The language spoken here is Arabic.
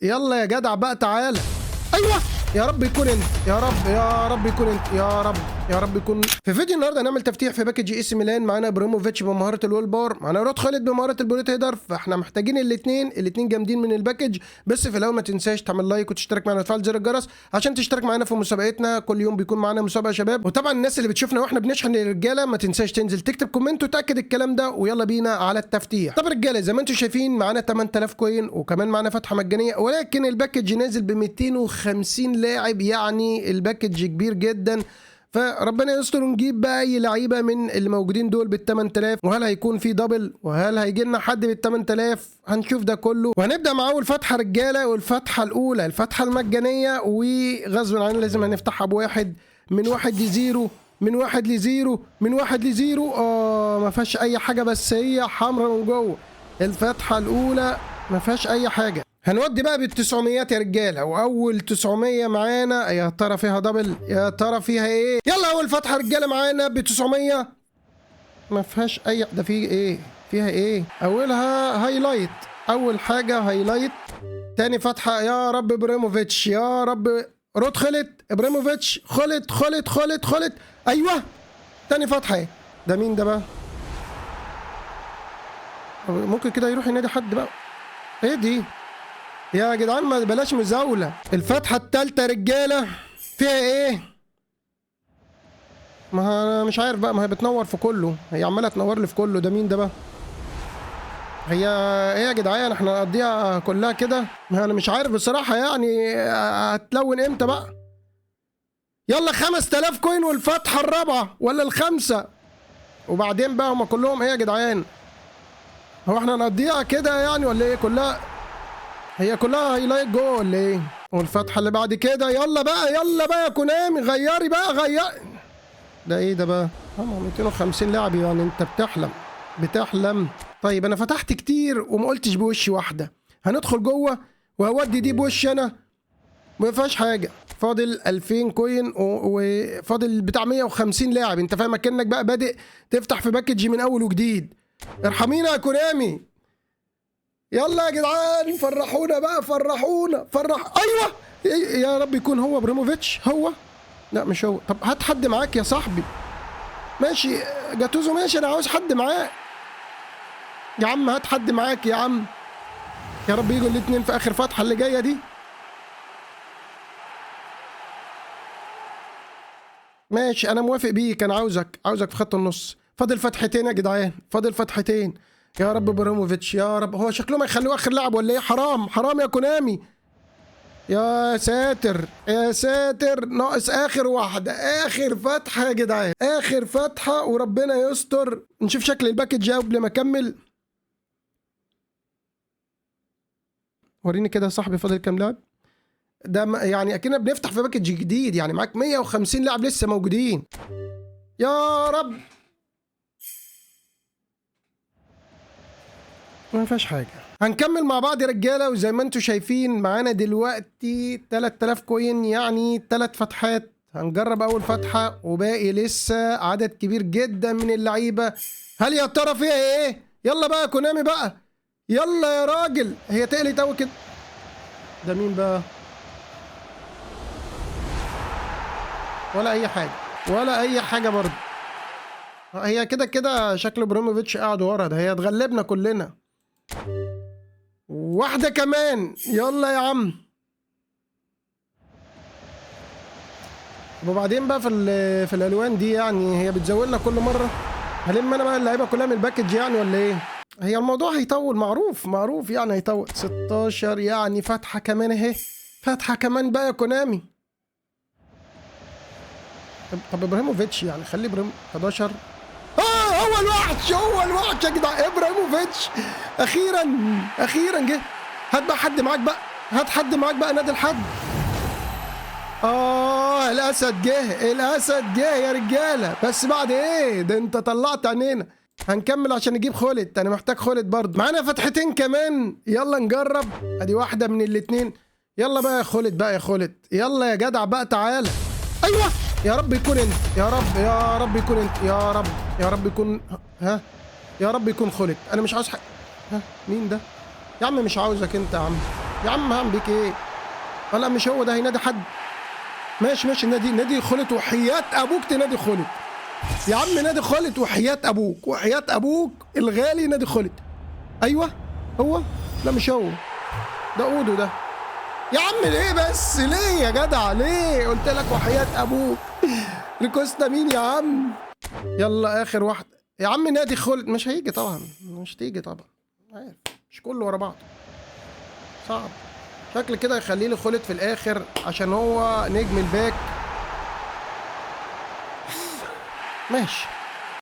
يلا يا جدع بقى تعالى. ايوه يا رب يكون انت، يا رب يا رب يكون انت، يا رب يا رب يكون. في فيديو النهارده هنعمل تفتيح في باكج اي سي ميلان. معانا ابراهيموفيتش بمهاره الويل بار، معانا رود خالد بمهاره البوليت هيدر، فاحنا محتاجين الاثنين جامدين من الباكج. بس في الاول ما تنساش تعمل لايك وتشترك معانا وتفعل زر الجرس عشان تشترك معانا في مسابقتنا. كل يوم بيكون معانا مسابقه يا شباب. وطبعا الناس اللي بتشوفنا واحنا بنشحن للرجاله ما تنساش تنزل تكتب كومنت وتاكد الكلام ده، ويلا بينا على التفتيح. طب رجاله زي ما انتم شايفين معانا 8000 كوين وكمان معانا فتحه مجانيه، ولكن الباكج نازل ب 250 لاعب، يعني الباكج كبير جدا. فربنا يستر ونجيب بقى اي لعيبه من اللي موجودين دول بال 8000، وهل هيكون في دبل وهل هيجي لنا حد بال 8000؟ هنشوف ده كله. وهنبدا مع اول فتحه رجاله، والفتحه الاولى الفتحه المجانيه، وغصب عننا لازم هنفتحها بواحد، من 1 ل0، من 1 ل0، من 1 ل0. ما فيهاش اي حاجه، بس هي حمراء من جوه. الفتحه الاولى ما فيهاش اي حاجه. هنودي بقى بال900 يا رجاله، واول 900 معانا يا ترى فيها دبل، يا ترى فيها ايه؟ يلا اول فتحه رجاله معانا ب900، ما فيهاش اي. ده في ايه؟ فيها ايه؟ اولها هايلايت، اول حاجه هايلايت. تاني فتحه يا رب ابراهيموفيتش، يا رب رود خالد ابراهيموفيتش، خالد. ايوه تاني فتحه ايه ده؟ مين ده بقى؟ ممكن كده يروح ينادي حد بقى. ايه دي يا جدعان؟ ما بلاش مزاولة. الفتحة التالتة رجالة فيها ايه؟ ما انا مش عارف بقى، ما هي بتنور في كله، هي عمالة تنور لي في كله. ده مين ده بقى؟ هي ايه يا جدعان؟ احنا نقضيها كلها كده؟ ما انا مش عارف بصراحة، يعني هتلون امتى بقى؟ يلا 5000 كوين والفتحة الرابعة ولا الخامسة، وبعدين بقى هما كلهم ايه يا جدعان؟ هو احنا نقضيها كده يعني ولا ايه؟ كلها هي كلها هايلايت جوه ولا ايه؟ والفتحه اللي بعد كده يلا بقى يا كونامي، غيري بقى غيري. ده ايه ده بقى؟ 250 لاعب، يعني انت بتحلم. طيب انا فتحت كتير وما قلتش بوش واحده. هندخل جوه وهودي دي بوش انا، ما فيهاش حاجه. فاضل 2000 كوين وفاضل بتاع 150 لاعب. انت فاهم اكنك بقى بادئ تفتح في باكج من اول وجديد. ارحمينا يا كونامي. يلا يا جدعان فرحونا بقى، فرحونا ايوه يا رب يكون هو ابراهيموفيتش. هو لا مش هو. طب هات حد معاك يا صاحبي. ماشي جاتوزو، ماشي انا عاوز حد معاك يا عم، هات حد معاك يا عم. يا رب يجوا الاثنين في اخر فتحه اللي جايه دي. ماشي انا موافق بيك، انا عاوزك في خط النص. فاضل فتحتين يا جدعان، فاضل فتحتين. يا رب ابراهيموفيتش يا رب. هو شكلهم هيخلوه اخر لاعب ولا ايه؟ حرام يا كونامي. يا ساتر يا ساتر، ناقص اخر واحده، اخر فتحه يا جدعان، اخر فتحه وربنا يستر. نشوف شكل الباكج قبل ما اكمل. وريني كده يا صاحبي فاضل كام لاعب. ده يعني اكننا بنفتح في باكج جديد، يعني معاك 150 لاعب لسه موجودين. يا رب ما فيهاش حاجه. هنكمل مع بعض يا رجاله، وزي ما انتم شايفين معانا دلوقتي 3000 كوين، يعني 3 فتحات. هنجرب اول فتحه وباقي لسه عدد كبير جدا من اللعيبه. هل يا ترى فيها ايه؟ يلا بقى يا كونامي بقى، يلا يا راجل. هي تقلت قوي كده. ده مين بقى؟ ولا اي حاجه برضه. هي كده شكل ابراهيموفيتش قاعد ورا. ده هي هتغلبنا كلنا. واحدة كمان يلا يا عم. وبعدين بقى في الالوان دي، يعني هي بتزودنا كل مرة. هلم انا بقى اللعيبة كلها من الباكج يعني ولا ايه؟ هي الموضوع هيطول، معروف يعني هيطول. 16 يعني فتحة كمان اهي، فتحة كمان بقى يا كونامي. طب ابراهيموفيتش يعني خلي 11. هو الوحش يا جدعان، ابراهيموفيتش اخيرا جه. هات بقى حد معاك بقى، هات حد معاك بقى، نادي الحد. الاسد جه يا رجاله. بس بعد ايه ده؟ انت طلعت عينينا. هنكمل عشان نجيب خالد، انا محتاج خالد برضه. معانا فتحتين كمان، يلا نجرب. ادي واحده من الاثنين. يلا بقى يا خالد يلا يا جدع بقى تعالى. ايوه يا رب يكون انت، يا رب يكون انت، يا رب يكون يا رب يكون خالد. انا مش عاوز حق. مين ده يا عم؟ مش عاوزك انت يا عم. يا عم هعمل بيك ايه؟ لا مش هو ده، هينادي حد. ماشي نادي خالد وحياة ابوك تنادي خالد. يا عم نادي خالد وحياة ابوك الغالي، نادي خالد. ايوه هو. لا مش هو ده، اودو ده. يا عم ليه بس، ليه يا جدع ليه؟ قلت لك وحياة ابوك. ريكوستا مين يا عم؟ يلا اخر واحد يا عم، نادي خالد. مش هيجي طبعا، مش تيجي طبعا، عارف مش كله ورا بعض، صعب. شكل كده يخليه لي خالد في الاخر عشان هو نجم الباك. ماشي.